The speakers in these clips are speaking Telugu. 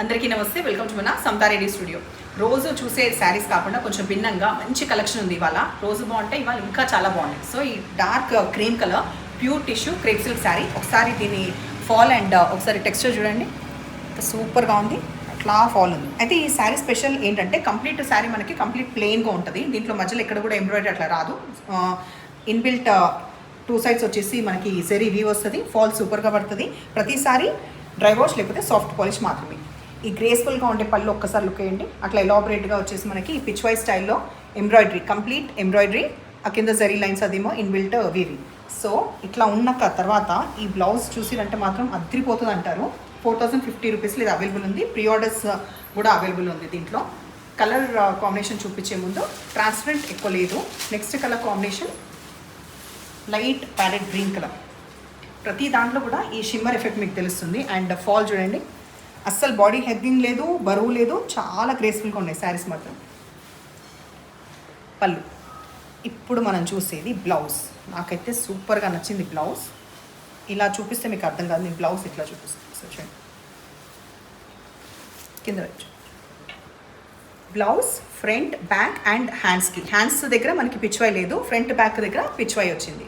అందరికీ నమస్తే, వెల్కమ్ టు మన సమతా రెడ్డి స్టూడియో. రోజు చూసే శారీస్ కాకుండా కొంచెం భిన్నంగా మంచి కలెక్షన్ ఉంది ఇవాళ. రోజు బాగుంటాయి, ఇవాళ ఇంకా చాలా బాగుంది. సో ఈ dark cream colour pure tissue crepe silk sari, ఒకసారి దీని ఫాల్ అండ్ ఒకసారి టెక్స్చర్ చూడండి, సూపర్గా ఉంది. అట్లా ఫాల్ ఉంది. అయితే ఈ శారీ స్పెషల్ ఏంటంటే కంప్లీట్ శారీ మనకి కంప్లీట్ ప్లెయిన్గా ఉంటుంది. దీంట్లో మధ్యలో ఎక్కడ కూడా ఎంబ్రాయిడరీ అట్లా రాదు. ఇన్బిల్ట్ టూ సైడ్స్ వచ్చేసి మనకి జెరీ వీవ్ వస్తుంది. ఫాల్ సూపర్గా పడుతుంది. ప్రతిసారి డ్రై వాష్ లేకపోతే సాఫ్ట్ పాలిష్ మాత్రమే. ఈ గ్రేస్ఫుల్గా ఉండే పళ్ళు ఒక్కసారి లుక్ వేయండి. అట్లా ఎలాబరేట్గా వచ్చేసి మనకి ఈ పిచ్ వై స్టైల్లో ఎంబ్రాయిడరీ, కంప్లీట్ ఎంబ్రాయిడరీ, ఆ కింద జరీ లైన్స్ అదేమో ఇన్బిల్ట్ వీవింగ్. సో ఇట్లా ఉన్న తర్వాత ఈ బ్లౌజ్ చూసిరంటే మాత్రం అద్రిపోతుంది అంటారు. 4050 రూపీస్లో ఇది అవైలబుల్ ఉంది. ప్రీ ఆర్డర్స్ కూడా అవైలబుల్ ఉంది. దీంట్లో కలర్ కాంబినేషన్ చూపించే ముందు ట్రాన్స్పరెంట్ ఎక్కువ లేదు. Next colour combination light parrot green colour. ప్రతి దాంట్లో కూడా ఈ షిమ్మర్ ఎఫెక్ట్ మీకు తెలుస్తుంది. అండ్ ఫాల్ చూడండి, అస్సలు బాడీ హెవ్వింగ్ లేదు, బరువు లేదు, చాలా గ్రేస్ఫుల్గా ఉన్నాయి శారీస్ మాత్రం. పళ్ళు. ఇప్పుడు మనం చూసేది బ్లౌజ్. నాకైతే సూపర్గా నచ్చింది బ్లౌజ్. ఇలా చూపిస్తే మీకు అర్థం కాదు, నేను బ్లౌజ్ ఇట్లా చూపిస్తాను. సో చూడండి, కింద వచ్చి బ్లౌజ్ ఫ్రంట్, బ్యాక్ అండ్ హ్యాండ్స్కి. హ్యాండ్స్ దగ్గర మనకి పిచ్వై లేదు, ఫ్రంట్ బ్యాక్ దగ్గర పిచ్వై వచ్చింది.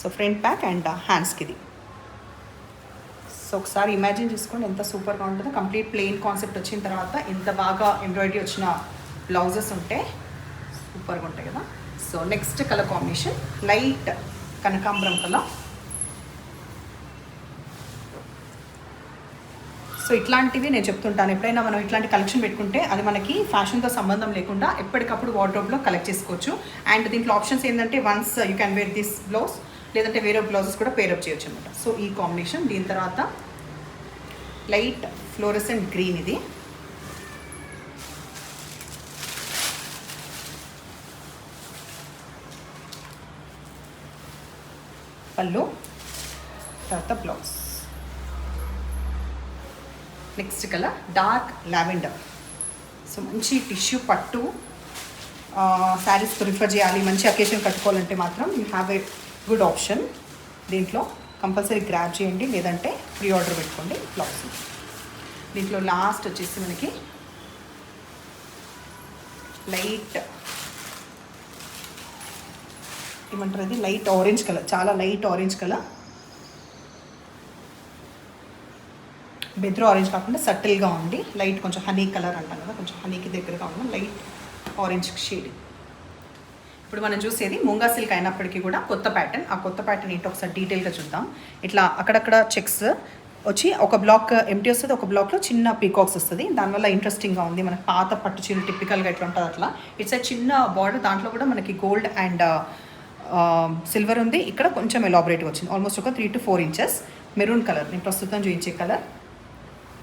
సో ఫ్రంట్ బ్యాక్ అండ్ హ్యాండ్స్కి ఇది. సో ఒకసారి ఇమాజిన్ చేసుకోండి ఎంత సూపర్గా ఉంటుందో. కంప్లీట్ ప్లెయిన్ కాన్సెప్ట్ వచ్చిన తర్వాత ఎంత బాగా ఎంబ్రాయిడరీ వచ్చిన బ్లౌజెస్ ఉంటే సూపర్గా ఉంటాయి కదా. So next colour combination light కనకాంబరం కలర్. సో ఇట్లాంటివి నేను చెప్తుంటాను, ఎప్పుడైనా మనం ఇట్లాంటి కలెక్షన్ పెట్టుకుంటే అది మనకి ఫ్యాషన్తో సంబంధం లేకుండా ఎప్పటికప్పుడు వార్డ్రోబ్లో కలెక్ట్ చేసుకోవచ్చు. అండ్ దీంట్లో ఆప్షన్స్ ఏంటంటే once you can wear this blouse, లేదంటే వేరే బ్లౌజెస్ కూడా పేరప్ చేయొచ్చు అనమాట. సో ఈ కాంబినేషన్. దీని తర్వాత లైట్ ఫ్లోరసెంట్ గ్రీన్ ఇది. పళ్ళు, తర్వాత blouse. Next colour dark lavender. So మంచి టిష్యూ పట్టు శారీస్ ప్రిఫర్ చేయాలి, మంచి అకేషన్ కట్టుకోవాలంటే మాత్రం you have a good option. దీంట్లో కంపల్సరీ గ్రాబ్ చేయండి, లేదంటే ప్రీ ఆర్డర్ పెట్టుకోండి బ్లౌజ్. దీంట్లో లాస్ట్ వచ్చేసి మనకి లైట్ ఏమంటారు, అది లైట్ ఆరెంజ్ కలర్, చాలా లైట్ ఆరెంజ్ కలర్. బెద్రు ఆరెంజ్ కాకుండా సటిల్గా ఉంది, లైట్ కొంచెం హనీ కలర్ అంటాం కదా, కొంచెం హనీకి దగ్గరగా ఉన్న లైట్ ఆరెంజ్ షేడ్. ఇప్పుడు మనం చూసేది ముంగా సిల్క్ అయినప్పటికీ కూడా కొత్త ప్యాటర్న్. ఆ కొత్త ప్యాటర్న్ ఏంటో ఒకసారి డీటెయిల్గా చూద్దాం. ఇట్లా అక్కడక్కడ చెక్స్ వచ్చి ఒక బ్లాక్ ఎంటీ వస్తుంది, ఒక బ్లాక్లో చిన్న పీకాక్స్ వస్తుంది. దానివల్ల ఇంట్రెస్టింగ్గా ఉంది. మనకి పాత పట్టు చీరలు టిపికల్గా ఎట్లా ఉంటుంది అట్లా. ఇట్స్ ఆ చిన్న బార్డర్, దాంట్లో కూడా మనకి గోల్డ్ అండ్ సిల్వర్ ఉంది. ఇక్కడ కొంచెం ఎలాబరేట్గా వచ్చింది, ఆల్మోస్ట్ ఒక 3 to 4 inches. మెరూన్ కలర్ నేను ప్రస్తుతం చూపించే కలర్.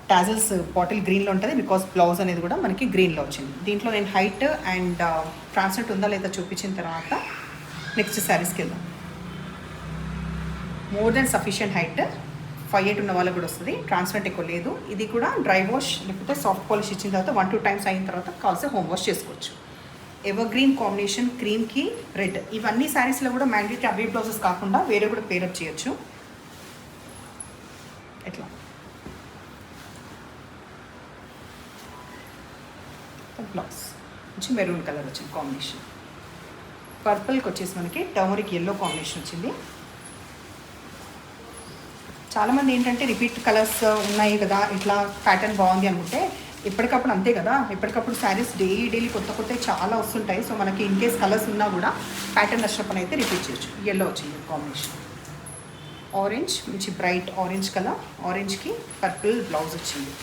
టాజిల్స్ బాటిల్ గ్రీన్లో ఉంటుంది, బికాస్ బ్లౌజ్ అనేది కూడా మనకి గ్రీన్లో వచ్చింది. దీంట్లో నేను హైట్ అండ్ ట్రాన్స్పరెంట్ ఉందా లేదా చూపించిన తర్వాత నెక్స్ట్ శారీస్కి వెళ్దాం. మోర్ దెన్ సఫిషియంట్ హైట్, 5'8" ఉన్న వాళ్ళకి కూడా వస్తుంది. ట్రాన్స్పరెంట్ ఎక్కువ లేదు. ఇది కూడా డ్రై వాష్ లేకపోతే సాఫ్ట్ పాలిష్ ఇచ్చిన తర్వాత 1 to 2 times అయిన తర్వాత కావాల్సి హోమ్ వాష్ చేసుకోవచ్చు. ఎవర్ గ్రీన్ కాంబినేషన్, క్రీమ్కి రెడ్. ఇవన్నీ శారీస్లో కూడా మ్యాండేటరీ అవే బ్లౌజెస్ కాకుండా వేరే కూడా పేరప్ చేయొచ్చు. ఎట్లా బ్లౌజ్ వచ్చి మెరూన్ కలర్ వచ్చింది కాంబినేషన్. పర్పుల్కి వచ్చేసి మనకి టర్మరిక్ ఎల్లో కాంబినేషన్ వచ్చింది. చాలామంది ఏంటంటే రిపీట్ కలర్స్ ఉన్నాయి కదా, ఇట్లా ప్యాటర్న్ బాగుంది అనుకుంటే ఎప్పటికప్పుడు అంతే కదా, ఎప్పటికప్పుడు శారీస్ డైలీ కొత్త చాలా వస్తుంటాయి. సో మనకి ఇన్ కేస్ కలర్స్ ఉన్నా కూడా ప్యాటర్న్ నష్టపని అయితే రిపీట్ చేయొచ్చు. ఎల్లో వచ్చింది కాంబినేషన్. ఆరెంజ్, మంచి బ్రైట్ ఆరెంజ్ కలర్. ఆరెంజ్కి పర్పుల్ బ్లౌజ్ వచ్చింది.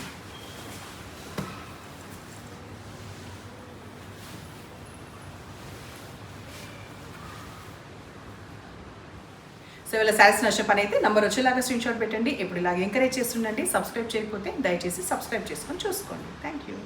సో ఇలా శారీస్ నచ్చే పని అయితే నంబర్ వచ్చేలాగా స్క్రీన్ షాట్ పెట్టండి. ఇప్పుడు ఇలాగ ఎంకరేజ్ చేస్తుండండి. సబ్స్క్రైబ్ చేయకపోతే దయచేసి సబ్స్క్రైబ్ చేసుకొని చూసుకోండి. Thank you.